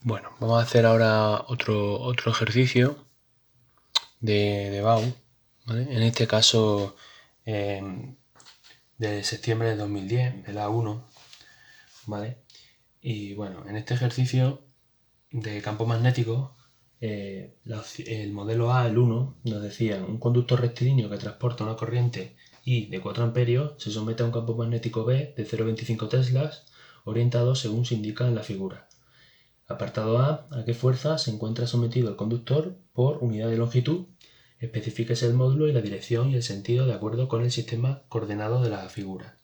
Bueno, vamos a hacer ahora otro ejercicio de BAU, ¿vale? En este caso de septiembre de 2010, de la 1, ¿vale? Y bueno, en este ejercicio de campo magnético, el modelo A, el 1, nos decía un conductor rectilíneo que transporta una corriente I de 4 amperios se somete a un campo magnético B de 0,25 teslas orientado según se indica en la figura. Apartado A. ¿A qué fuerza se encuentra sometido el conductor por unidad de longitud? Especifíquese el módulo y la dirección y el sentido de acuerdo con el sistema coordenado de la figura.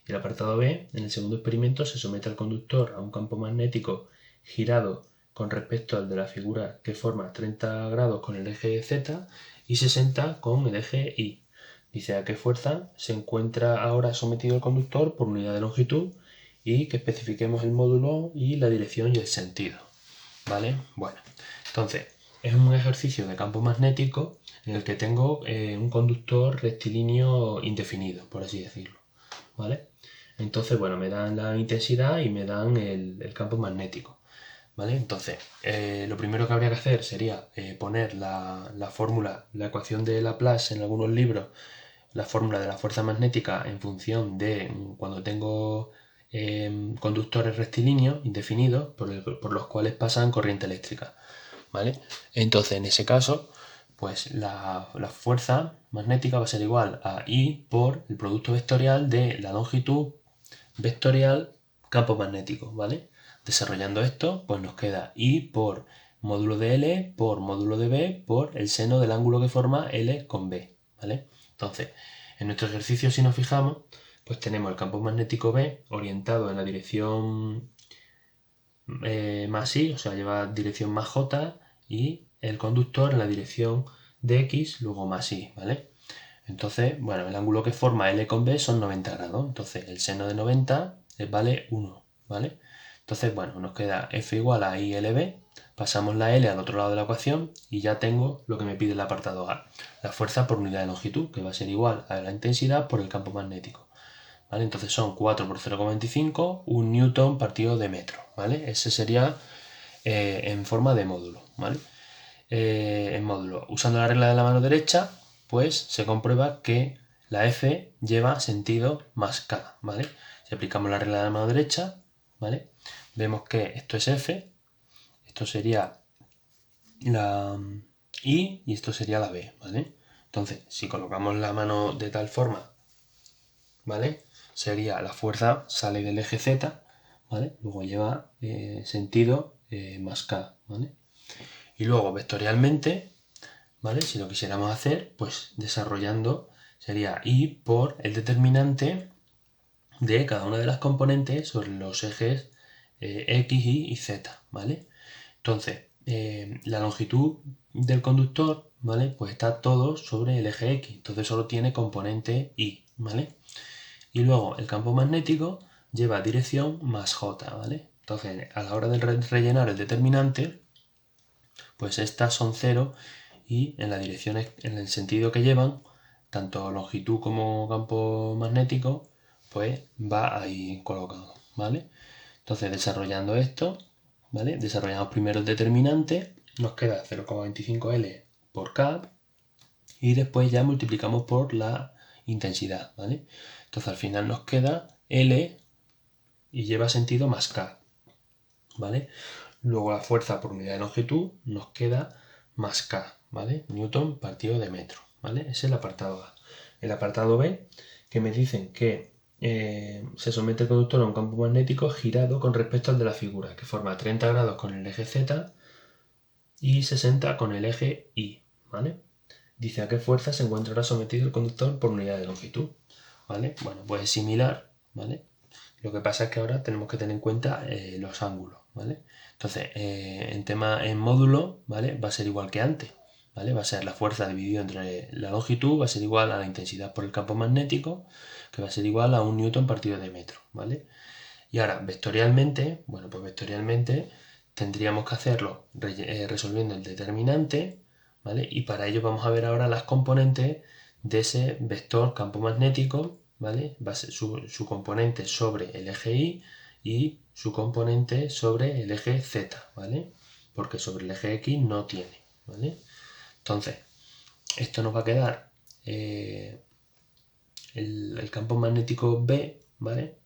Y el apartado B. En el segundo experimento se somete al conductor a un campo magnético girado con respecto al de la figura que forma 30 grados con el eje Z y 60 con el eje Y. Dice a qué fuerza se encuentra ahora sometido el conductor por unidad de longitud y que especifiquemos el módulo y la dirección y el sentido. ¿Vale? Bueno, entonces es un ejercicio de campo magnético en el que tengo un conductor rectilíneo indefinido, por así decirlo. ¿Vale? Entonces, bueno, me dan la intensidad y me dan el campo magnético. ¿Vale? Entonces, lo primero que habría que hacer sería poner la fórmula, la ecuación de Laplace en algunos libros, la fórmula de la fuerza magnética en función de cuando tengo conductores rectilíneos indefinidos por los cuales pasan corriente eléctrica. ¿Vale? Entonces, en ese caso, pues la fuerza magnética va a ser igual a I por el producto vectorial de la longitud vectorial campo magnético, ¿vale? Desarrollando esto, pues nos queda I por módulo de L por módulo de B por el seno del ángulo que forma L con B, ¿vale? Entonces, en nuestro ejercicio, si nos fijamos, pues tenemos el campo magnético B orientado en la dirección más Y, o sea, lleva dirección más J, y el conductor en la dirección de X, luego más Y, ¿vale? Entonces, bueno, el ángulo que forma L con B son 90 grados. Entonces, el seno de 90 vale 1, ¿vale? Entonces, bueno, nos queda F igual a ILB. Pasamos la L al otro lado de la ecuación y ya tengo lo que me pide el apartado A. La fuerza por unidad de longitud, que va a ser igual a la intensidad por el campo magnético. ¿Vale? Entonces son 4 por 0,25, un newton partido de metro, ¿vale? Ese sería en forma de módulo, ¿vale? En módulo. Usando la regla de la mano derecha, pues se comprueba que la F lleva sentido más K, ¿vale? Si aplicamos la regla de la mano derecha, ¿vale? Vemos que esto es F, esto sería la I y esto sería la B, ¿vale? Entonces, si colocamos la mano de tal forma, ¿vale? Sería la fuerza sale del eje Z, ¿vale? Luego lleva sentido más K, ¿vale? Y luego vectorialmente, ¿vale? Si lo quisiéramos hacer, pues desarrollando sería I por el determinante de cada una de las componentes sobre los ejes X, Y y Z, ¿vale? Entonces, la longitud del conductor, ¿vale? Pues está todo sobre el eje X, entonces solo tiene componente Y, ¿vale? Y luego el campo magnético lleva dirección más J, ¿vale? Entonces, a la hora de rellenar el determinante, pues estas son 0 y en la dirección, en el sentido que llevan, tanto longitud como campo magnético, pues va ahí colocado, ¿vale? Entonces, desarrollando esto, ¿vale? Desarrollamos primero el determinante, nos queda 0,25L por K y después ya multiplicamos por la intensidad, ¿vale? Entonces al final nos queda L y lleva sentido más K, ¿vale? Luego la fuerza por unidad de longitud nos queda más K, ¿vale? Newton partido de metro, ¿vale? Ese es el apartado A. El apartado B, que me dicen que se somete el conductor a un campo magnético girado con respecto al de la figura, que forma 30 grados con el eje Z y 60 con el eje Y, ¿vale? Dice a qué fuerza se encontrará sometido el conductor por unidad de longitud, ¿vale? Bueno, pues es similar, ¿vale? Lo que pasa es que ahora tenemos que tener en cuenta los ángulos, ¿vale? Entonces, en módulo, ¿vale? Va a ser igual que antes, ¿vale? Va a ser la fuerza dividido entre la longitud, va a ser igual a la intensidad por el campo magnético, que va a ser igual a un newton partido de metro, ¿vale? Y ahora, vectorialmente, bueno, pues vectorialmente tendríamos que hacerlo resolviendo el determinante, ¿vale? Y para ello vamos a ver ahora las componentes de ese vector campo magnético, ¿vale? Va a ser su componente sobre el eje Y y su componente sobre el eje Z, ¿vale? Porque sobre el eje X no tiene, ¿vale? Entonces, esto nos va a quedar el campo magnético B, ¿vale?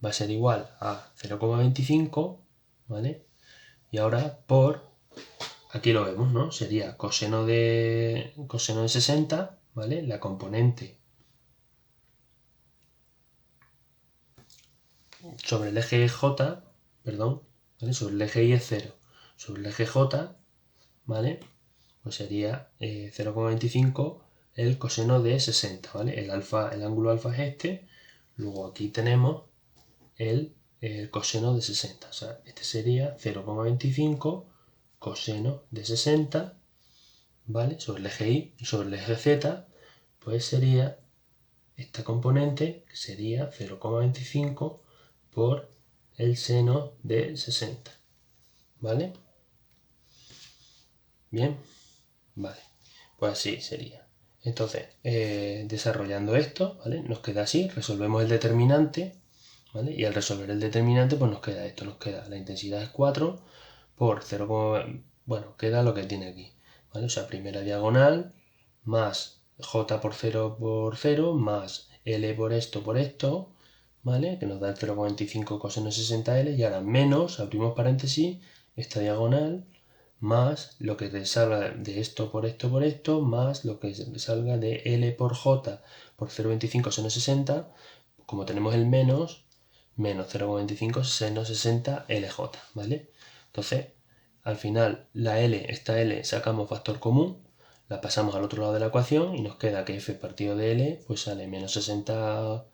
Va a ser igual a 0,25, ¿vale? Y ahora aquí lo vemos, ¿no? Sería coseno de 60, ¿vale? La componente sobre el eje J, perdón, ¿vale? Sobre el eje Y es 0. Sobre el eje J, ¿vale? Pues sería 0,25 el coseno de 60, ¿vale? El ángulo alfa es este, luego aquí tenemos el coseno de 60, o sea, este sería 0,25 coseno de 60, ¿vale? Sobre el eje Y y sobre el eje Z, pues sería esta componente, que sería 0,25 por el seno de 60, ¿vale? Bien, vale, pues así sería. Entonces, desarrollando esto, ¿vale? Nos queda así, resolvemos el determinante, ¿vale? Y al resolver el determinante, pues nos queda esto, nos queda la intensidad es 4 por 0, bueno, queda lo que tiene aquí, ¿vale? O sea, primera diagonal, más j por 0 más L por esto, ¿vale? Que nos da el 0,25 coseno 60L, y ahora menos, abrimos paréntesis, esta diagonal, más lo que te salga de esto por esto, más lo que salga de L por J por 0,25 seno 60, como tenemos el menos 0,25 seno 60 LJ, ¿vale? Entonces, al final, esta L sacamos factor común, la pasamos al otro lado de la ecuación y nos queda que f partido de L pues sale menos 60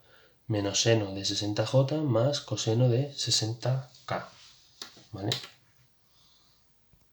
menos seno de 60J más coseno de 60K, ¿vale?